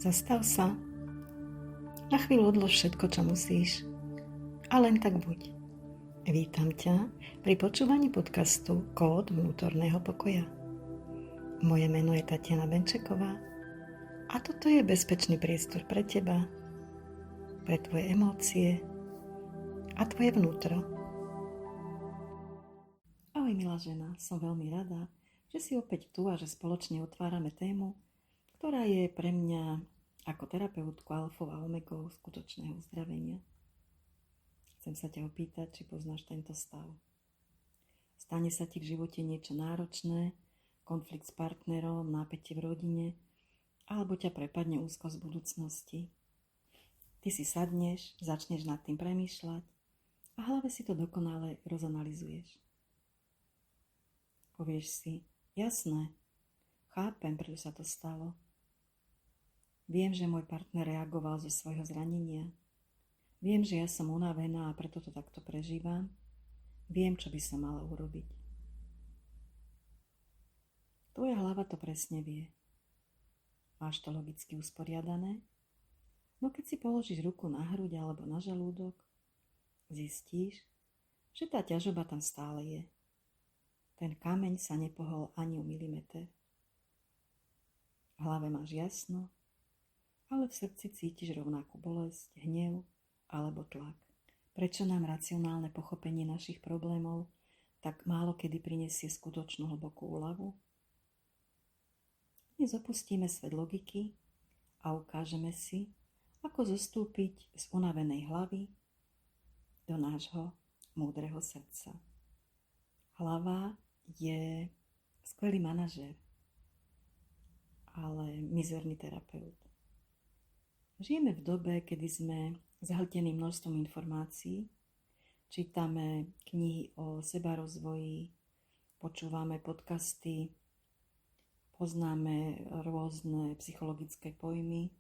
Zastav sa. Na chvíľu odlož všetko, čo musíš. A len tak buď. Vítam ťa pri počúvaní podcastu Kód vnútorného pokoja. Moje meno je Tatiana Benčeková a toto je bezpečný priestor pre teba, pre tvoje emócie a tvoje vnútro. Ahoj milá žena, som veľmi rada, že si opäť tu a že spoločne otvárame tému, ktorá je pre mňa ako terapeutku alfou a omegou skutočného uzdravenia. Chcem sa ťa opýtať, či poznáš tento stav. Stane sa ti v živote niečo náročné, konflikt s partnerom, nápätie v rodine, alebo ťa prepadne úzkosť z budúcnosti. Ty si sadneš, začneš nad tým premýšľať a v hlave si to dokonale rozanalizuješ. Povieš si, jasné, chápem, prečo sa to stalo. Viem, že môj partner reagoval zo svojho zranenia. Viem, že ja som unavená a preto to takto prežívam. Viem, čo by som mala urobiť. Tvoja hlava to presne vie. Máš to logicky usporiadané? No keď si položíš ruku na hruď alebo na žalúdok, zistíš, že tá ťažoba tam stále je. Ten kameň sa nepohol ani o milimeter. V hlave máš jasno, ale v srdci cítiš rovnakú bolesť, hnev alebo tlak. Prečo nám racionálne pochopenie našich problémov tak málo kedy prinesie skutočnú hlbokú úľavu? Dnes opustíme svet logiky a ukážeme si, ako zostúpiť z unavenej hlavy do nášho múdreho srdca. Hlava je skvelý manažér, ale mizerný terapeut. Žijeme v dobe, kedy sme zahltení množstvom informácií, čítame knihy o sebarozvoji, počúvame podcasty, poznáme rôzne psychologické pojmy.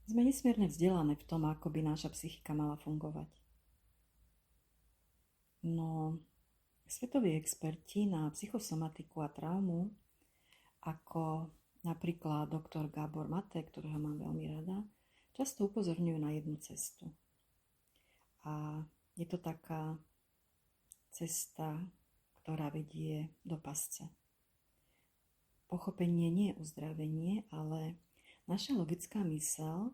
Sme nesmierne vzdelané v tom, ako by naša psychika mala fungovať. No, svetoví experti na psychosomatiku a traumu, ako napríklad doktor Gábor Mate, ktorého mám veľmi rada, často upozorňujú na jednu cestu. A je to taká cesta, ktorá vedie do pasce. Pochopenie nie je uzdravenie, ale naša logická myseľ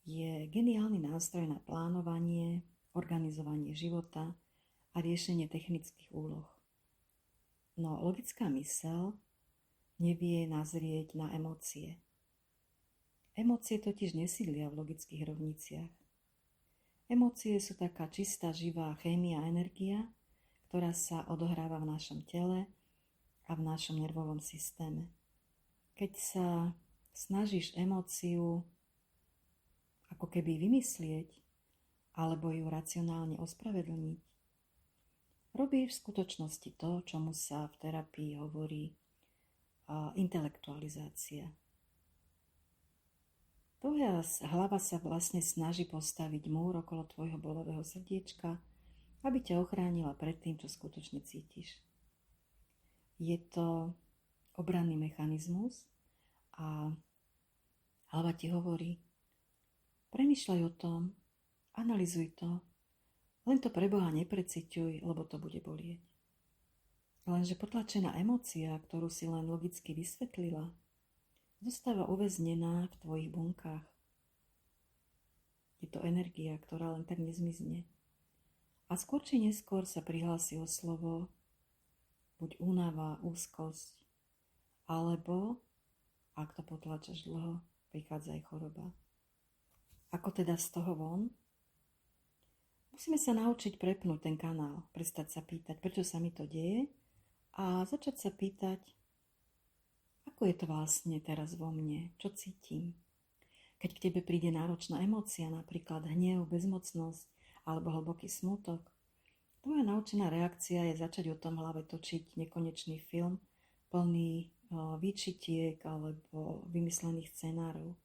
je geniálny nástroj na plánovanie, organizovanie života a riešenie technických úloh. No logická myseľ nevie nazrieť na emócie. Emócie totiž nesídlia v logických rovniciach. Emócie sú taká čistá, živá chémia a energia, ktorá sa odohráva v našom tele a v našom nervovom systéme. Keď sa snažíš emóciu ako keby vymyslieť alebo ju racionálne ospravedlniť, robíš v skutočnosti to, čomu sa v terapii hovorí intelektualizácia. Tvoja hlava sa vlastne snaží postaviť múr okolo tvojho bolového srdiečka, aby ťa ochránila pred tým, čo skutočne cítiš. Je to obranný mechanizmus a hlava ti hovorí, premýšľaj o tom, analyzuj to, len to pre Boha nepreciťuj, lebo to bude bolieť. Lenže potlačená emócia, ktorú si len logicky vysvetlila, zostáva uväznená v tvojich bunkách. Je to energia, ktorá len tak nezmizne. A skôr či neskôr sa prihlási o slovo buď únava, úzkosť, alebo, ak to potlačaš dlho, prichádza aj choroba. Ako teda z toho von? Musíme sa naučiť prepnúť ten kanál, prestať sa pýtať, prečo sa mi to deje, a začať sa pýtať, ako je to vlastne teraz vo mne, čo cítim. Keď k tebe príde náročná emócia, napríklad hnev, bezmocnosť alebo hlboký smútok, tvoja naučená reakcia je začať o tom hlave točiť nekonečný film plný výčitiek alebo vymyslených scenárov.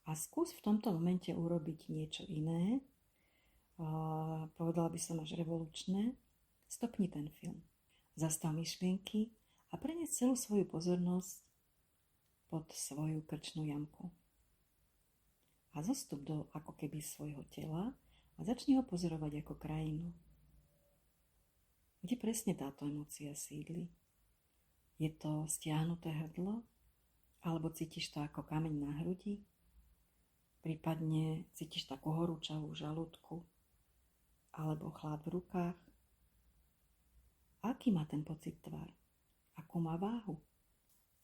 A skús v tomto momente urobiť niečo iné, povedala by som až revolučné, stopni ten film. Zastav myšlienky a preniesť celú svoju pozornosť pod svoju krčnú jamku. A zostup do ako keby svojho tela a začni ho pozorovať ako krajinu. Kde presne táto emócia sídli? Je to stiahnuté hrdlo? Alebo cítiš to ako kameň na hrudi? Prípadne cítiš takú horúčavú žalúdku? Alebo chlad v rukách? Aký má ten pocit tvar? Akú má váhu?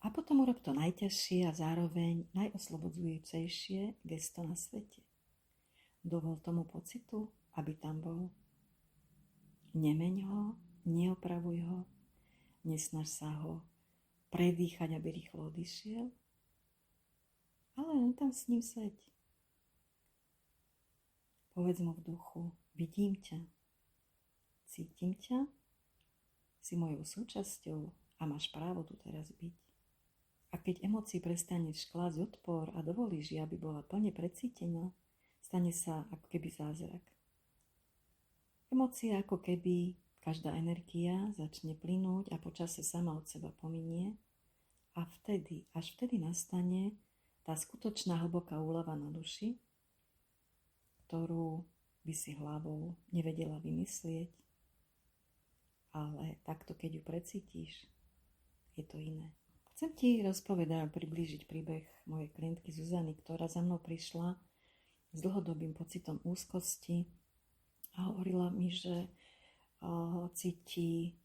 A potom urob to najťažšie a zároveň najoslobodzujúcejšie gesto na svete. Dovol tomu pocitu, aby tam bol. Nemeň ho, neopravuj ho, nesnaž sa ho predýchať, aby rýchlo odišiel, ale len tam s ním seď. Povedz mu v duchu, vidím ťa, cítim ťa, si mojou súčasťou a máš právo tu teraz byť. A keď emócii prestaneš klásť odpor a dovolíš, aby bola plne precítená, stane sa ako keby zázrak. Emócia ako keby každá energia začne plynúť a počase sama od seba pominie a až vtedy nastane tá skutočná hlboká úľava na duši, ktorú by si hlavou nevedela vymyslieť, ale takto keď ju precítiš, je to iné. Chcem ti rozpovedať a priblížiť príbeh mojej klientky Zuzany, ktorá za mnou prišla s dlhodobým pocitom úzkosti a hovorila mi, že cíti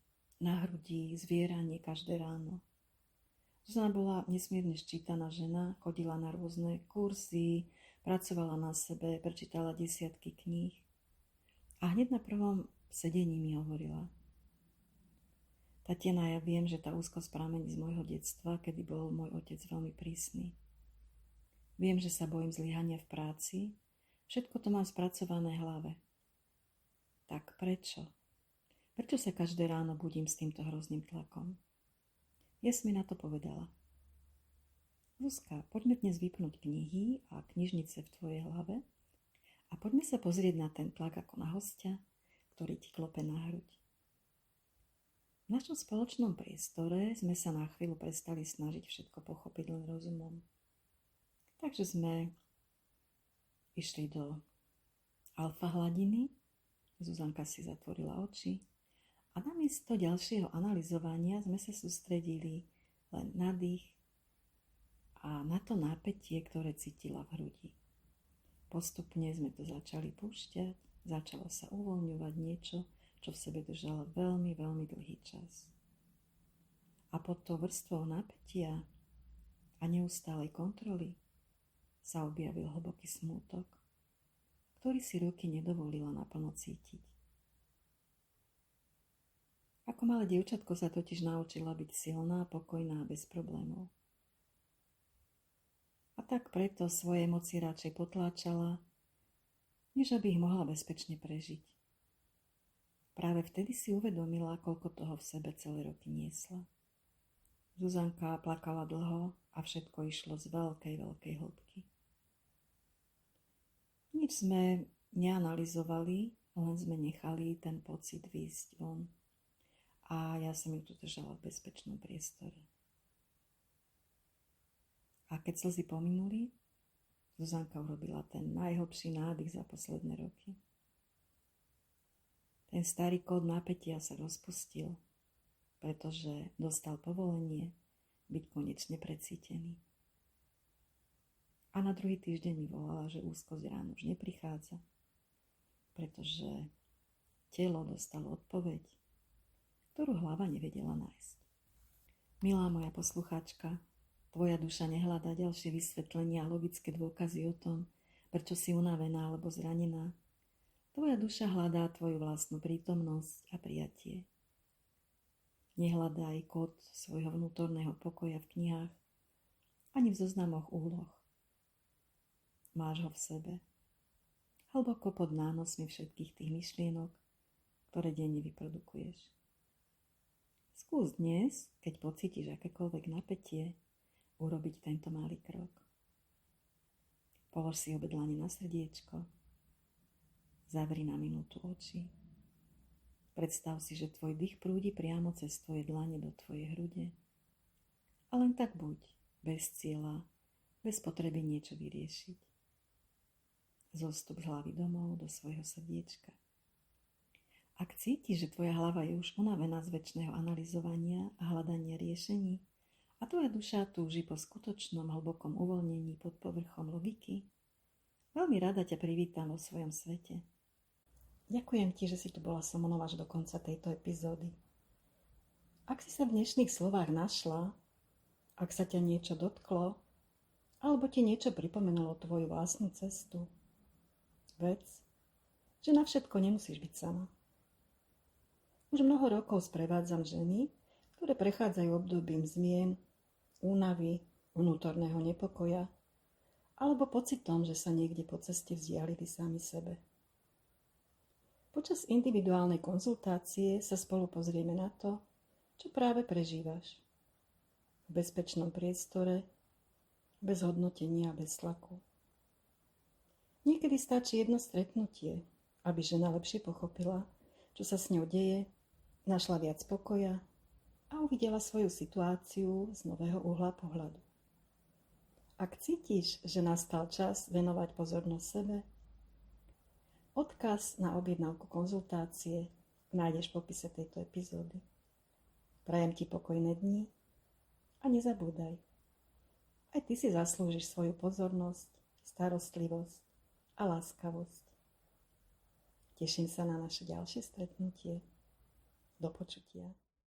na hrudi zvieranie každé ráno. Zuzana bola nesmierne ščítaná žena, chodila na rôzne kurzy, pracovala na sebe, prečítala desiatky kníh a hneď na prvom sedení mi hovorila: Tatiana, ja viem, že tá úzkosť pramení z môjho detstva, kedy bol môj otec veľmi prísny. Viem, že sa bojím zlyhania v práci, všetko to mám spracované v hlave. Tak prečo? Prečo sa každé ráno budím s týmto hrozným tlakom? Jes mi na to povedala: Zuzka, poďme dnes vypnúť knihy a knižnice v tvojej hlave a poďme sa pozrieť na ten tlak ako na hostia, ktorý ti klope na hruď. V našom spoločnom priestore sme sa na chvíľu prestali snažiť všetko pochopiť len rozumom. Takže sme išli do alfa hladiny, Zuzanka si zatvorila oči a namiesto ďalšieho analyzovania sme sa sústredili len na dých a na to napätie, ktoré cítila v hrudi. Postupne sme to začali púšťať, začalo sa uvoľňovať niečo, čo v sebe držalo veľmi, veľmi dlhý čas. A pod tou vrstvou napätia a neustálej kontroly sa objavil hlboký smútok, ktorý si roky nedovolila naplno cítiť. Ako malé dievčatko sa totiž naučila byť silná, pokojná a bez problémov. A tak preto svoje emócie radšej potláčala, než aby ich mohla bezpečne prežiť. Práve vtedy si uvedomila, koľko toho v sebe celé roky niesla. Zuzanka plakala dlho a všetko išlo z veľkej hĺbky. Nič sme neanalyzovali, len sme nechali ten pocit výjsť von. A ja som ju tu držala v bezpečnom priestore. A keď slzy pominuli, Zuzanka urobila ten najhlbší nádych za posledné roky. Ten starý kód napätia sa rozpustil, pretože dostal povolenie byť konečne precítený. A na druhý týždeň mi volala, že úzkosť ráno už neprichádza, pretože telo dostalo odpoveď, ktorú hlava nevedela nájsť. Milá moja poslucháčka, tvoja duša nehľadá ďalšie vysvetlenia a logické dôkazy o tom, prečo si unavená alebo zranená. Tvoja duša hľadá tvoju vlastnú prítomnosť a prijatie. Nehľadaj kód svojho vnútorného pokoja v knihách ani v zoznamoch úloh. Máš ho v sebe, hlboko pod nánosmi všetkých tých myšlienok, ktoré denne vyprodukuješ. Skús dnes, keď pocítiš akékoľvek napätie, urobiť tento malý krok. Polož si obe dlane na srdiečko, zavri na minútu oči. Predstav si, že tvoj dých prúdi priamo cez tvoje dlane do tvojej hrude. A len tak buď bez cieľa, bez potreby niečo vyriešiť. Zostup z hlavy domov do svojho srdiečka. Ak cítiš, že tvoja hlava je už unavená z večného analyzovania a hľadania riešení a tvoja duša túži po skutočnom hlbokom uvoľnení pod povrchom logiky, veľmi rada ťa privítam vo svojom svete. Ďakujem ti, že si tu bola so mnou až do konca tejto epizódy. Ak si sa v dnešných slovách našla, ak sa ťa niečo dotklo, alebo ti niečo pripomenulo tvoju vlastnú cestu, vedz, že na všetko nemusíš byť sama. Už mnoho rokov sprevádzam ženy, ktoré prechádzajú obdobím zmien, únavy, vnútorného nepokoja alebo pocitom, že sa niekde po ceste vzdialili sami sebe. Počas individuálnej konzultácie sa spolu pozrieme na to, čo práve prežívaš. V bezpečnom priestore, bez hodnotenia a bez tlaku. Niekedy stačí jedno stretnutie, aby žena lepšie pochopila, čo sa s ňou deje, našla viac pokoja a uvidela svoju situáciu z nového uhla pohľadu. Ak cítiš, že nastal čas venovať pozornosť sebe, odkaz na objednávku konzultácie nájdeš v popise tejto epizódy. Prajem ti pokojné dni a nezabúdaj. Aj ty si zaslúžiš svoju pozornosť, starostlivosť a láskavosť. Teším sa na naše ďalšie stretnutie. Do počutia.